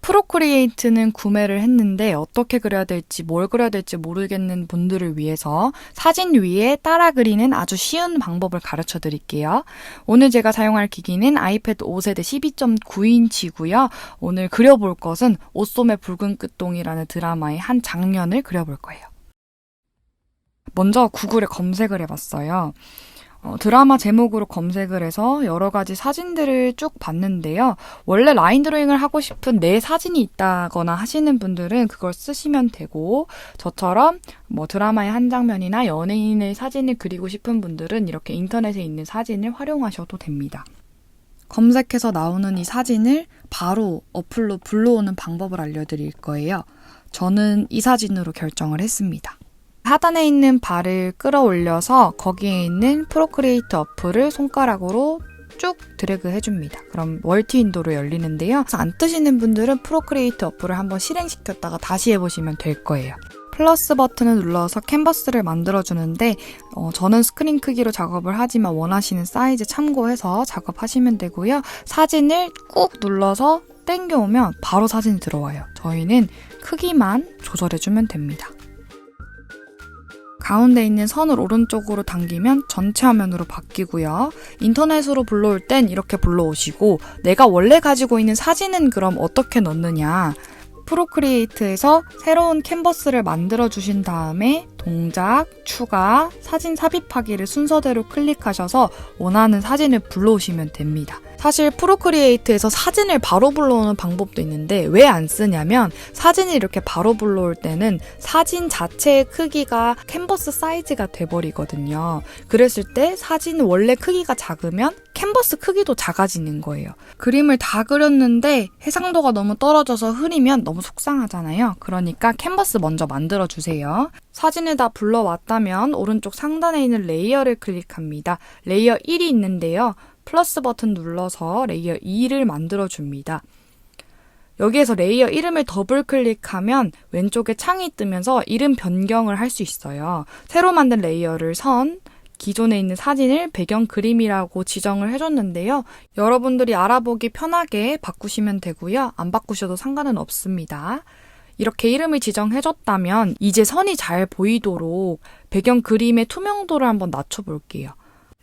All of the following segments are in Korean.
프로크리에이트는 구매를 했는데 어떻게 그려야 될지 뭘 그려야 될지 모르겠는 분들을 위해서 사진 위에 따라 그리는 아주 쉬운 방법을 가르쳐 드릴게요. 오늘 제가 사용할 기기는 아이패드 5세대 12.9인치고요. 오늘 그려볼 것은 옷소매 붉은 끝동이라는 드라마의 한 장면을 그려볼 거예요. 먼저 구글에 검색을 해봤어요. 드라마 제목으로 검색을 해서 여러 가지 사진들을 쭉 봤는데요. 원래 라인 드로잉을 하고 싶은 내 사진이 있다거나 하시는 분들은 그걸 쓰시면 되고, 저처럼 드라마의 한 장면이나 연예인의 사진을 그리고 싶은 분들은 이렇게 인터넷에 있는 사진을 활용하셔도 됩니다. 검색해서 나오는 이 사진을 바로 어플로 불러오는 방법을 알려드릴 거예요. 저는 이 사진으로 결정을 했습니다. 하단에 있는 바를 끌어올려서 거기에 있는 프로크리에이트 어플을 손가락으로 쭉 드래그 해줍니다. 그럼 멀티 윈도로 열리는데요. 안 뜨시는 분들은 프로크리에이트 어플을 한번 실행시켰다가 다시 해보시면 될 거예요. 플러스 버튼을 눌러서 캔버스를 만들어주는데 저는 스크린 크기로 작업을 하지만 원하시는 사이즈 참고해서 작업하시면 되고요. 사진을 꾹 눌러서 당겨오면 바로 사진이 들어와요. 저희는 크기만 조절해주면 됩니다. 가운데 있는 선을 오른쪽으로 당기면 전체 화면으로 바뀌고요. 인터넷으로 불러올 땐 이렇게 불러오시고, 내가 원래 가지고 있는 사진은 그럼 어떻게 넣느냐. 프로크리에이트에서 새로운 캔버스를 만들어 주신 다음에 동작, 추가, 사진 삽입하기를 순서대로 클릭하셔서 원하는 사진을 불러오시면 됩니다. 사실 프로크리에이트에서 사진을 바로 불러오는 방법도 있는데 왜 안 쓰냐면, 사진을 이렇게 바로 불러올 때는 사진 자체의 크기가 캔버스 사이즈가 돼버리거든요. 그랬을 때 사진 원래 크기가 작으면 캔버스 크기도 작아지는 거예요. 그림을 다 그렸는데 해상도가 너무 떨어져서 흐리면 너무 속상하잖아요. 그러니까 캔버스 먼저 만들어주세요. 사진을 다 불러왔다면 오른쪽 상단에 있는 레이어를 클릭합니다. 레이어 1이 있는데요. 플러스 버튼 눌러서 레이어 2를 만들어줍니다. 여기에서 레이어 이름을 더블 클릭하면 왼쪽에 창이 뜨면서 이름 변경을 할 수 있어요. 새로 만든 레이어를 기존에 있는 사진을 배경 그림이라고 지정을 해줬는데요. 여러분들이 알아보기 편하게 바꾸시면 되고요. 안 바꾸셔도 상관은 없습니다. 이렇게 이름을 지정해줬다면 이제 선이 잘 보이도록 배경 그림의 투명도를 한번 낮춰볼게요.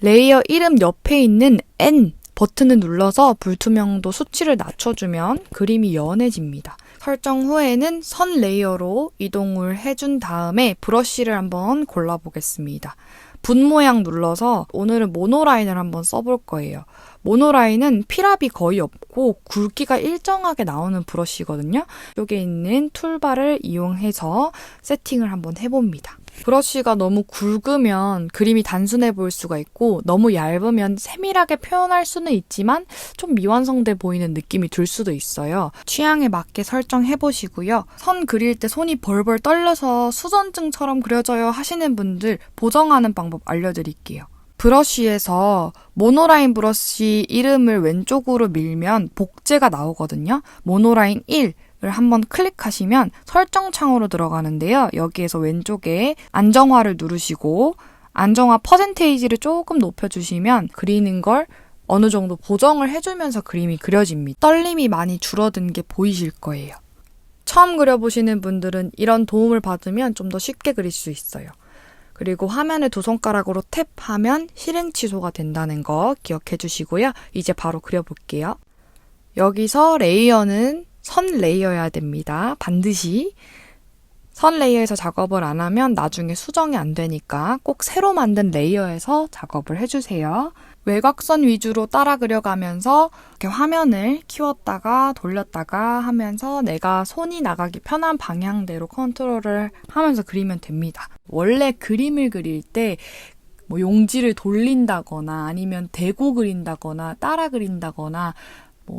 레이어 이름 옆에 있는 N 버튼을 눌러서 불투명도 수치를 낮춰주면 그림이 연해집니다. 설정 후에는 선 레이어로 이동을 해준 다음에 브러쉬를 한번 골라보겠습니다. 분 모양 눌러서 오늘은 모노라인을 한번 써볼 거예요. 모노라인은 필압이 거의 없고 굵기가 일정하게 나오는 브러쉬거든요. 여기 있는 툴바를 이용해서 세팅을 한번 해봅니다. 브러쉬가 너무 굵으면 그림이 단순해 보일 수가 있고, 너무 얇으면 세밀하게 표현할 수는 있지만 좀 미완성돼 보이는 느낌이 들 수도 있어요. 취향에 맞게 설정해보시고요. 선 그릴 때 손이 벌벌 떨려서 수전증처럼 그려져요 하시는 분들 보정하는 방법 알려드릴게요. 브러쉬에서 모노라인 브러쉬 이름을 왼쪽으로 밀면 복제가 나오거든요. 모노라인 1을 한번 클릭하시면 설정 창으로 들어가는데요. 여기에서 왼쪽에 안정화를 누르시고 안정화 퍼센테이지를 조금 높여주시면 그리는 걸 어느 정도 보정을 해주면서 그림이 그려집니다. 떨림이 많이 줄어든 게 보이실 거예요. 처음 그려보시는 분들은 이런 도움을 받으면 좀 더 쉽게 그릴 수 있어요. 그리고 화면을 두 손가락으로 탭하면 실행 취소가 된다는 거 기억해 주시고요. 이제 바로 그려볼게요. 여기서 레이어는 선 레이어여야 됩니다. 반드시. 선 레이어에서 작업을 안 하면 나중에 수정이 안 되니까 꼭 새로 만든 레이어에서 작업을 해주세요. 외곽선 위주로 따라 그려가면서 이렇게 화면을 키웠다가 돌렸다가 하면서 내가 손이 나가기 편한 방향대로 컨트롤을 하면서 그리면 됩니다. 원래 그림을 그릴 때 용지를 돌린다거나 아니면 대고 그린다거나 따라 그린다거나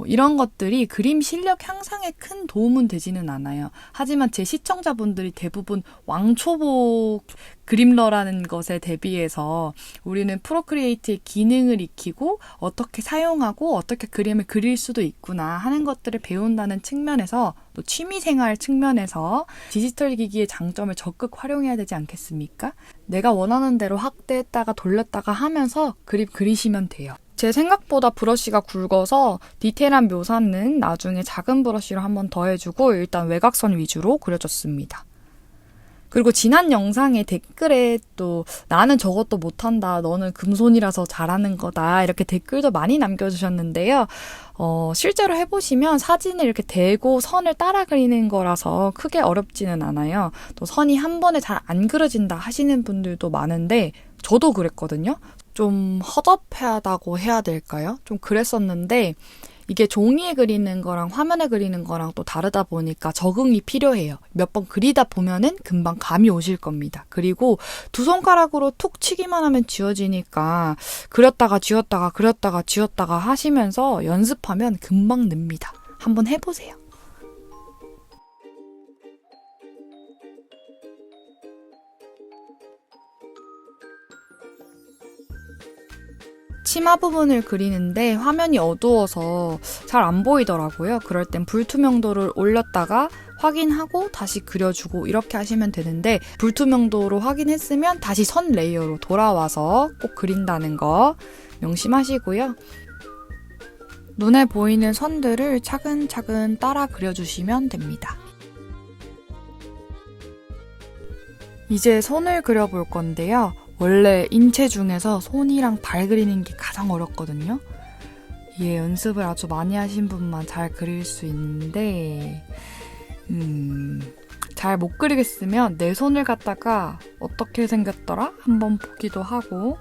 이런 것들이 그림 실력 향상에 큰 도움은 되지는 않아요. 하지만 제 시청자분들이 대부분 왕초보 그림러라는 것에 대비해서 우리는 프로크리에이트의 기능을 익히고 어떻게 사용하고 어떻게 그림을 그릴 수도 있구나 하는 것들을 배운다는 측면에서, 또 취미생활 측면에서 디지털 기기의 장점을 적극 활용해야 되지 않겠습니까? 내가 원하는 대로 확대했다가 돌렸다가 하면서 그림 그리시면 돼요. 제 생각보다 브러쉬가 굵어서 디테일한 묘사는 나중에 작은 브러쉬로 한번 더 해주고 일단 외곽선 위주로 그려줬습니다. 그리고 지난 영상의 댓글에 또 나는 저것도 못한다, 너는 금손이라서 잘하는 거다 이렇게 댓글도 많이 남겨주셨는데요. 실제로 해보시면 사진을 이렇게 대고 선을 따라 그리는 거라서 크게 어렵지는 않아요. 또 선이 한 번에 잘 안 그려진다 하시는 분들도 많은데 저도 그랬거든요. 좀 허접하다고 해야 될까요? 좀 그랬었는데 이게 종이에 그리는 거랑 화면에 그리는 거랑 또 다르다 보니까 적응이 필요해요. 몇 번 그리다 보면은 금방 감이 오실 겁니다. 그리고 두 손가락으로 툭 치기만 하면 지워지니까 그렸다가 지웠다가 그렸다가 지웠다가 하시면서 연습하면 금방 늡니다. 한번 해보세요. 치마 부분을 그리는데 화면이 어두워서 잘 안 보이더라고요. 그럴 땐 불투명도를 올렸다가 확인하고 다시 그려주고 이렇게 하시면 되는데 불투명도로 확인했으면 다시 선 레이어로 돌아와서 꼭 그린다는 거 명심하시고요. 눈에 보이는 선들을 차근차근 따라 그려주시면 됩니다. 이제 손을 그려볼 건데요. 원래 인체 중에서 손이랑 발 그리는 게 가장 어렵거든요. 이게 연습을 아주 많이 하신 분만 잘 그릴 수 있는데 잘 못 그리겠으면 내 손을 갖다가 어떻게 생겼더라? 한번 보기도 하고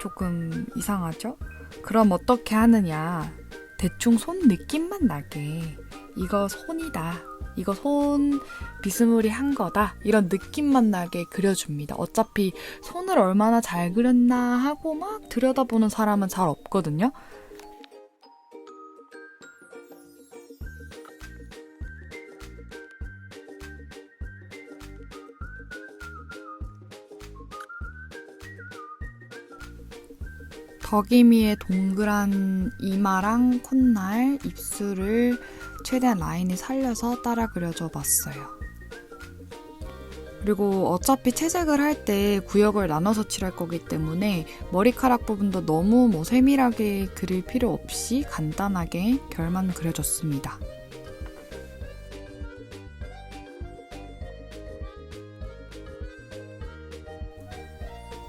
조금 이상하죠? 그럼 어떻게 하느냐? 대충 손 느낌만 나게 이거 손이다. 이거 손 비스무리한 거다. 이런 느낌만 나게 그려줍니다. 어차피 손을 얼마나 잘 그렸나 하고 막 들여다보는 사람은 잘 없거든요. 덕이미의 동그란 이마랑 콧날, 입술을 최대한 라인을 살려서 따라 그려줘 봤어요. 그리고 어차피 채색을 할 때 구역을 나눠서 칠할 거기 때문에 머리카락 부분도 너무 세밀하게 그릴 필요 없이 간단하게 결만 그려줬습니다.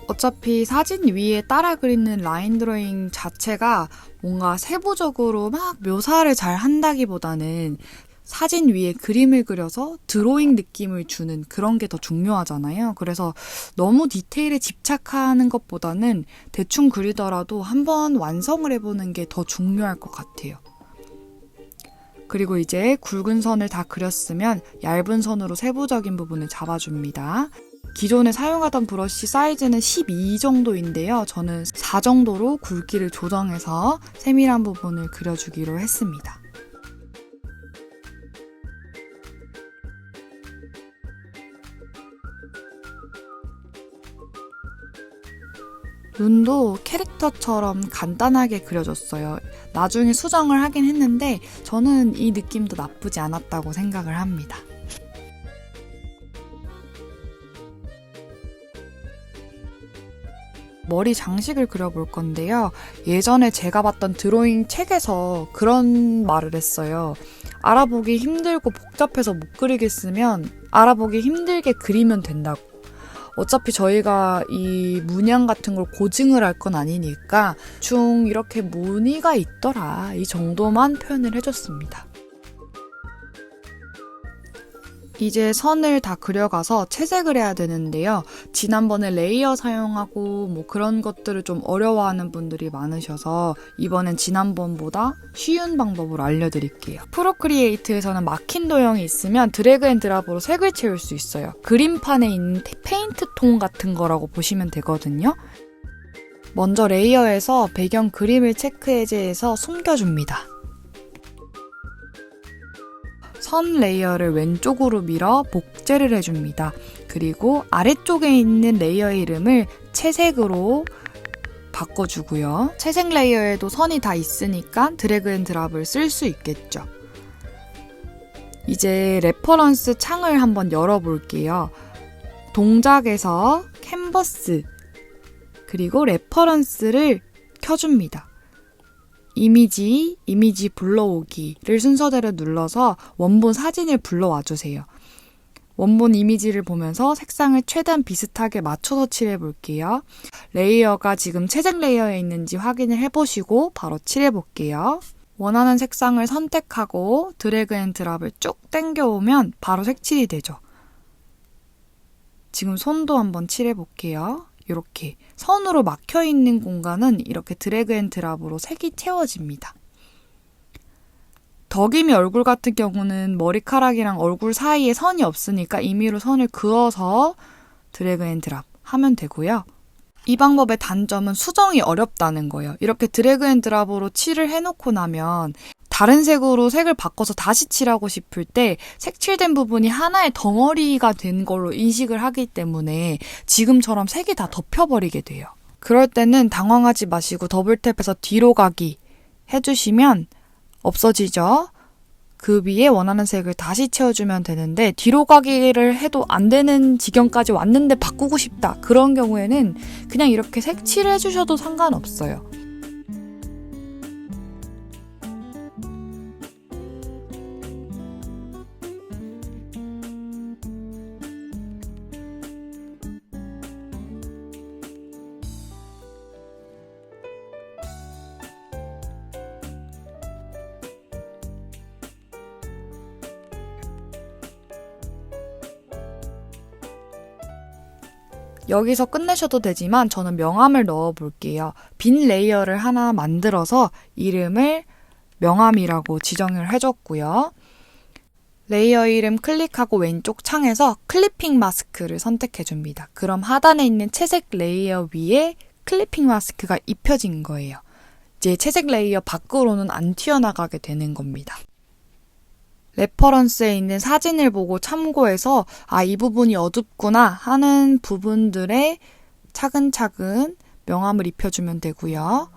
어차피 사진 위에 따라 그리는 라인 드로잉 자체가 뭔가 세부적으로 막 묘사를 잘 한다기보다는 사진 위에 그림을 그려서 드로잉 느낌을 주는 그런 게 더 중요하잖아요. 그래서 너무 디테일에 집착하는 것보다는 대충 그리더라도 한번 완성을 해보는 게 더 중요할 것 같아요. 그리고 이제 굵은 선을 다 그렸으면 얇은 선으로 세부적인 부분을 잡아줍니다. 기존에 사용하던 브러쉬 사이즈는 12 정도인데요. 저는 4 정도로 굵기를 조정해서 세밀한 부분을 그려주기로 했습니다. 눈도 캐릭터처럼 간단하게 그려줬어요. 나중에 수정을 하긴 했는데 저는 이 느낌도 나쁘지 않았다고 생각을 합니다. 머리 장식을 그려볼 건데요. 예전에 제가 봤던 드로잉 책에서 그런 말을 했어요. 알아보기 힘들고 복잡해서 못 그리겠으면 알아보기 힘들게 그리면 된다고. 어차피 저희가 이 문양 같은 걸 고증을 할 건 아니니까 대충 이렇게 무늬가 있더라. 이 정도만 표현을 해줬습니다. 이제 선을 다 그려가서 채색을 해야 되는데요. 지난번에 레이어 사용하고 뭐 그런 것들을 좀 어려워하는 분들이 많으셔서 이번엔 지난번보다 쉬운 방법을 알려드릴게요. 프로크리에이트에서는 막힌 도형이 있으면 드래그 앤 드랍으로 색을 채울 수 있어요. 그림판에 있는 페인트 통 같은 거라고 보시면 되거든요. 먼저 레이어에서 배경 그림을 체크 해제해서 숨겨줍니다. 선 레이어를 왼쪽으로 밀어 복제를 해줍니다. 그리고 아래쪽에 있는 레이어의 이름을 채색으로 바꿔주고요. 채색 레이어에도 선이 다 있으니까 드래그 앤 드랍을 쓸 수 있겠죠. 이제 레퍼런스 창을 한번 열어볼게요. 동작에서 캔버스 그리고 레퍼런스를 켜줍니다. 이미지 불러오기를 순서대로 눌러서 원본 사진을 불러와 주세요. 원본 이미지를 보면서 색상을 최대한 비슷하게 맞춰서 칠해 볼게요. 레이어가 지금 채색 레이어에 있는지 확인을 해보시고 바로 칠해 볼게요. 원하는 색상을 선택하고 드래그 앤 드랍을 쭉 당겨오면 바로 색칠이 되죠. 지금 손도 한번 칠해 볼게요. 이렇게 선으로 막혀있는 공간은 이렇게 드래그 앤 드랍으로 색이 채워집니다. 덕임이 얼굴 같은 경우는 머리카락이랑 얼굴 사이에 선이 없으니까 임의로 선을 그어서 드래그 앤 드랍 하면 되고요. 이 방법의 단점은 수정이 어렵다는 거예요. 이렇게 드래그 앤 드랍으로 칠을 해놓고 나면 다른 색으로 색을 바꿔서 다시 칠하고 싶을 때 색칠된 부분이 하나의 덩어리가 된 걸로 인식을 하기 때문에 지금처럼 색이 다 덮여버리게 돼요. 그럴 때는 당황하지 마시고 더블탭해서 뒤로 가기 해주시면 없어지죠. 그 위에 원하는 색을 다시 채워주면 되는데 뒤로 가기를 해도 안 되는 지경까지 왔는데 바꾸고 싶다. 그런 경우에는 그냥 이렇게 색칠을 해주셔도 상관없어요. 여기서 끝내셔도 되지만 저는 명암을 넣어 볼게요. 빈 레이어를 하나 만들어서 이름을 명암이라고 지정을 해줬고요. 레이어 이름 클릭하고 왼쪽 창에서 클리핑 마스크를 선택해 줍니다. 그럼 하단에 있는 채색 레이어 위에 클리핑 마스크가 입혀진 거예요. 이제 채색 레이어 밖으로는 안 튀어나가게 되는 겁니다. 레퍼런스에 있는 사진을 보고 참고해서 이 부분이 어둡구나 하는 부분들에 차근차근 명암을 입혀주면 되고요.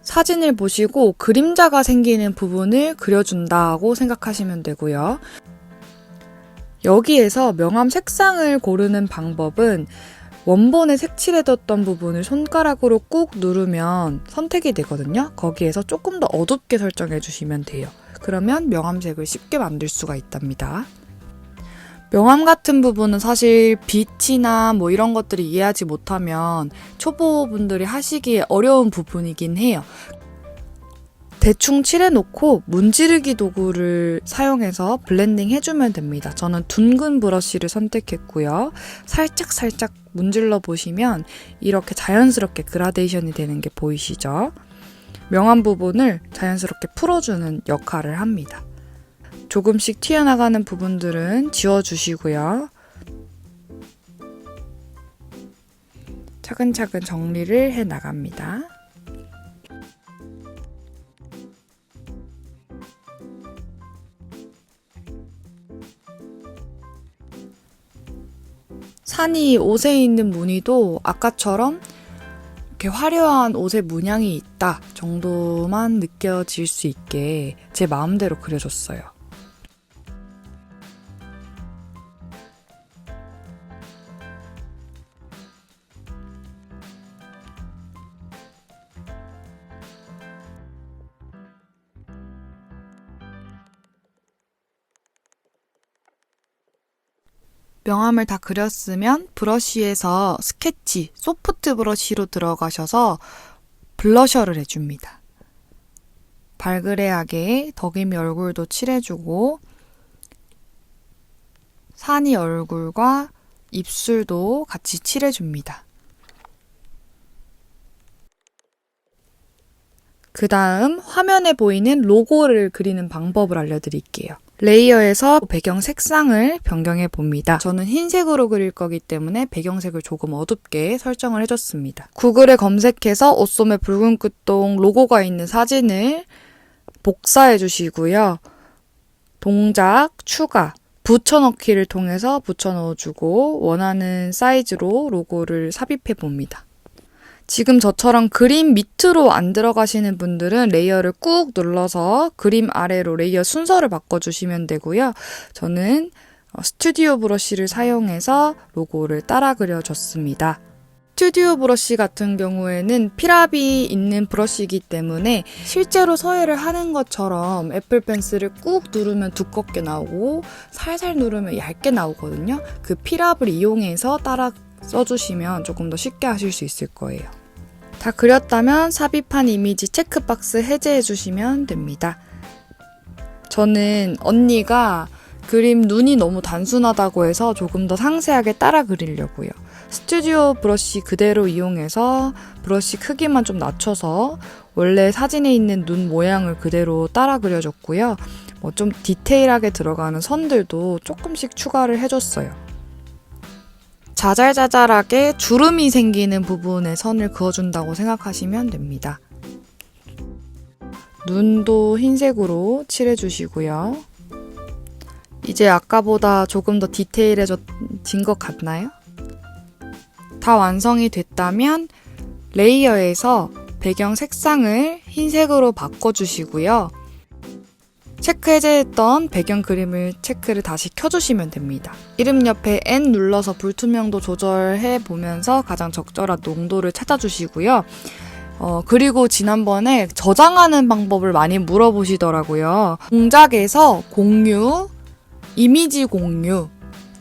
사진을 보시고 그림자가 생기는 부분을 그려준다고 생각하시면 되고요. 여기에서 명암 색상을 고르는 방법은 원본에 색칠해뒀던 부분을 손가락으로 꾹 누르면 선택이 되거든요. 거기에서 조금 더 어둡게 설정해 주시면 돼요. 그러면 명암색을 쉽게 만들 수가 있답니다. 명암 같은 부분은 사실 빛이나 이런 것들을 이해하지 못하면 초보분들이 하시기에 어려운 부분이긴 해요. 대충 칠해놓고 문지르기 도구를 사용해서 블렌딩 해주면 됩니다. 저는 둥근 브러쉬를 선택했고요. 살짝 문질러 보시면 이렇게 자연스럽게 그라데이션이 되는 게 보이시죠? 명암 부분을 자연스럽게 풀어주는 역할을 합니다. 조금씩 튀어나가는 부분들은 지워주시고요. 차근차근 정리를 해 나갑니다. 산이 옷에 있는 무늬도 아까처럼 이렇게 화려한 옷의 문양이 있다 정도만 느껴질 수 있게 제 마음대로 그려줬어요. 명암을 다 그렸으면 브러쉬에서 스케치, 소프트 브러쉬로 들어가셔서 블러셔를 해줍니다. 발그레하게 덕임이 얼굴도 칠해주고 산이 얼굴과 입술도 같이 칠해줍니다. 그 다음 화면에 보이는 로고를 그리는 방법을 알려드릴게요. 레이어에서 배경 색상을 변경해 봅니다. 저는 흰색으로 그릴 거기 때문에 배경색을 조금 어둡게 설정을 해줬습니다. 구글에 검색해서 옷소매 붉은 끝동 로고가 있는 사진을 복사해 주시고요. 동작, 추가, 붙여넣기를 통해서 붙여넣어주고 원하는 사이즈로 로고를 삽입해 봅니다. 지금 저처럼 그림 밑으로 안 들어가시는 분들은 레이어를 꾹 눌러서 그림 아래로 레이어 순서를 바꿔주시면 되고요. 저는 스튜디오 브러쉬를 사용해서 로고를 따라 그려줬습니다. 스튜디오 브러쉬 같은 경우에는 필압이 있는 브러쉬이기 때문에 실제로 서예를 하는 것처럼 애플 펜슬을 꾹 누르면 두껍게 나오고 살살 누르면 얇게 나오거든요. 그 필압을 이용해서 따라 써주시면 조금 더 쉽게 하실 수 있을 거예요. 다 그렸다면 삽입한 이미지 체크박스 해제해주시면 됩니다. 저는 언니가 그림 눈이 너무 단순하다고 해서 조금 더 상세하게 따라 그리려고요. 스튜디오 브러쉬 그대로 이용해서 브러쉬 크기만 좀 낮춰서 원래 사진에 있는 눈 모양을 그대로 따라 그려줬고요. 좀 디테일하게 들어가는 선들도 조금씩 추가를 해줬어요. 자잘자잘하게 주름이 생기는 부분에 선을 그어준다고 생각하시면 됩니다. 눈도 흰색으로 칠해주시고요. 이제 아까보다 조금 더 디테일해진 것 같나요? 다 완성이 됐다면 레이어에서 배경 색상을 흰색으로 바꿔주시고요. 체크 해제했던 배경 그림을 체크를 다시 켜주시면 됩니다. 이름 옆에 N 눌러서 불투명도 조절해 보면서 가장 적절한 농도를 찾아주시고요. 그리고 지난번에 저장하는 방법을 많이 물어보시더라고요. 공작에서 공유, 이미지 공유,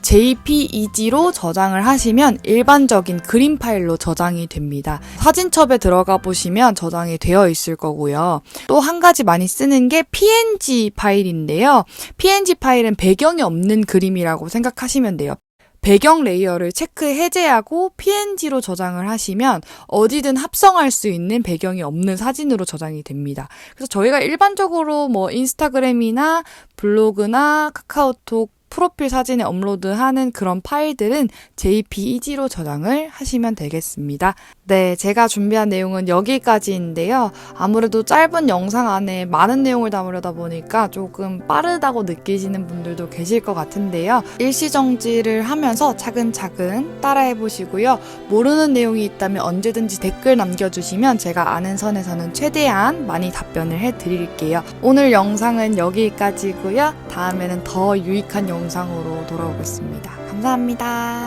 JPEG로 저장을 하시면 일반적인 그림 파일로 저장이 됩니다. 사진첩에 들어가 보시면 저장이 되어 있을 거고요. 또 한 가지 많이 쓰는 게 PNG 파일인데요. PNG 파일은 배경이 없는 그림이라고 생각하시면 돼요. 배경 레이어를 체크 해제하고 PNG로 저장을 하시면 어디든 합성할 수 있는 배경이 없는 사진으로 저장이 됩니다. 그래서 저희가 일반적으로 인스타그램이나 블로그나 카카오톡 프로필 사진에 업로드하는 그런 파일들은 JPEG로 저장을 하시면 되겠습니다. 네, 제가 준비한 내용은 여기까지인데요. 아무래도 짧은 영상 안에 많은 내용을 담으려다 보니까 조금 빠르다고 느끼시는 분들도 계실 것 같은데요. 일시정지를 하면서 차근차근 따라해보시고요. 모르는 내용이 있다면 언제든지 댓글 남겨주시면 제가 아는 선에서는 최대한 많이 답변을 해드릴게요. 오늘 영상은 여기까지고요. 다음에는 더 유익한 영상으로 돌아오겠습니다. 감사합니다.